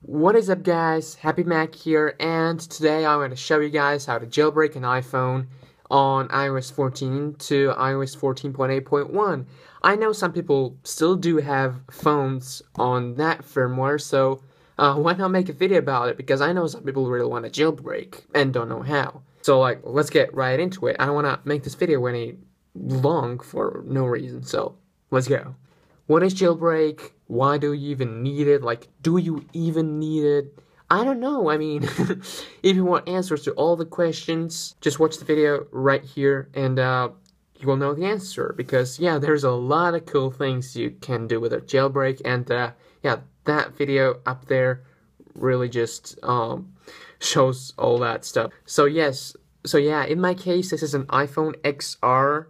What is up, guys? Happy Mac here, and today I'm going to show you guys how to jailbreak an iPhone on iOS 14 to iOS 14.8.1. I know some people still do have phones on that firmware, so why not make a video about it? Because I know some people really want to jailbreak and don't know how. So let's get right into it. I don't want to make this video any long for no reason, so let's go. What is jailbreak? Why do you even need it? Do you even need it? I don't know. I mean, if you want answers to all the questions, just watch the video right here and you will know the answer. Because, yeah, there's a lot of cool things you can do with a jailbreak. And, yeah, that video up there really just shows all that stuff. So, yeah, in my case, this is an iPhone XR.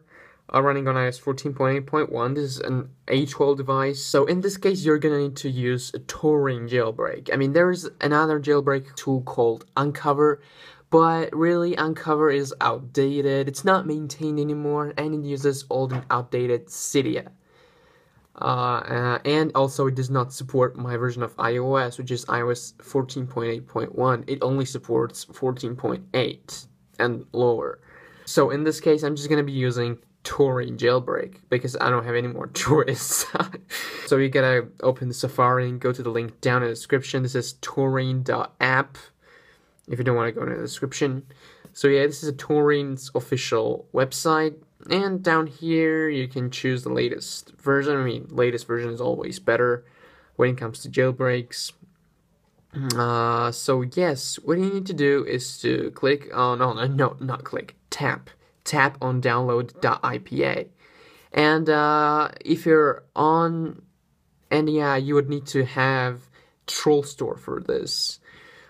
Running on iOS 14.8.1. This is an A12 device. So in this case, you're gonna need to use a Taurine Jailbreak. I mean, there's another jailbreak tool called Uncover, but really Uncover is outdated. It's not maintained anymore, and it uses old and outdated Cydia. And also it does not support my version of iOS, which is iOS 14.8.1. It only supports 14.8 and lower. So in this case, I'm just gonna be using Taurine Jailbreak because I don't have any more choice. So you gotta open the Safari and go to the link down in the description. This is taurine.app if you don't want to go in the description. So yeah, this is a Taurine's official website, and down here you can choose the latest version. I mean, latest version is always better when it comes to jailbreaks. So yes, what you need to do is to click on, not click, tap on download.ipa, and if you're on, and yeah, you would need to have TrollStore for this.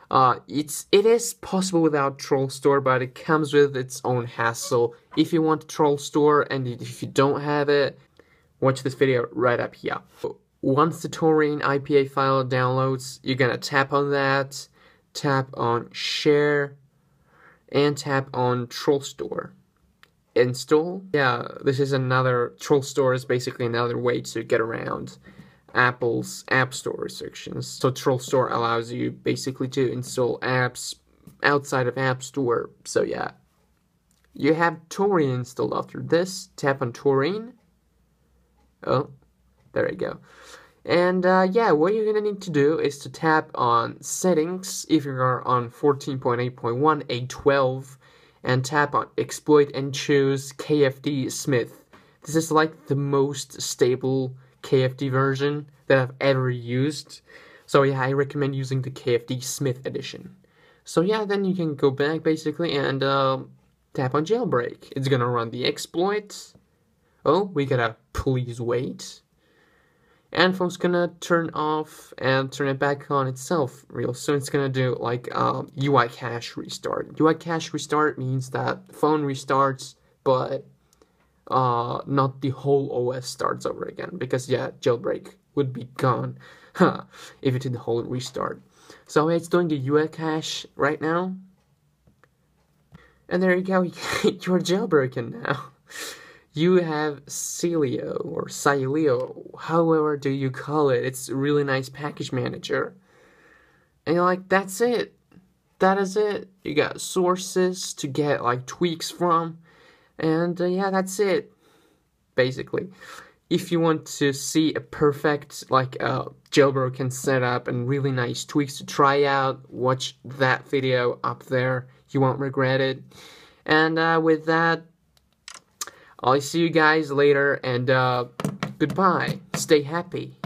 It is possible without TrollStore, but it comes with its own hassle. If you want TrollStore and if you don't have it, watch this video right up here. Once the Taurine IPA file downloads, you're gonna tap on that, tap on share, and tap on TrollStore. Install. Yeah, this is another, TrollStore is basically another way to get around Apple's App Store restrictions. So TrollStore allows you basically to install apps outside of App Store. So yeah, you have Taurine installed after this. Tap on Taurine. Oh, there you go. And yeah, what you're gonna need to do is to tap on settings if you are on 14.8.1 A12, and tap on exploit and choose KFD Smith. This is like the most stable KFD version that I've ever used. So yeah, I recommend using the KFD Smith edition. So yeah, then you can go back basically and tap on jailbreak. It's gonna run the exploit. Oh, we gotta please wait. And phone's gonna turn off and turn it back on itself real soon. It's gonna do like UI cache restart. UI cache restart means that the phone restarts, but not the whole OS starts over again. Because yeah, jailbreak would be gone if it did the whole restart. So it's doing the UI cache right now. And there you go, you're jailbroken now. You have Celio, or Cilio, however do you call it. It's a really nice package manager. And you're like, that's it. That is it. You got sources to get like tweaks from. And yeah, that's it. Basically. If you want to see a perfect jailbroken setup and really nice tweaks to try out, watch that video up there. You won't regret it. And with that, I'll see you guys later, and goodbye. Stay happy.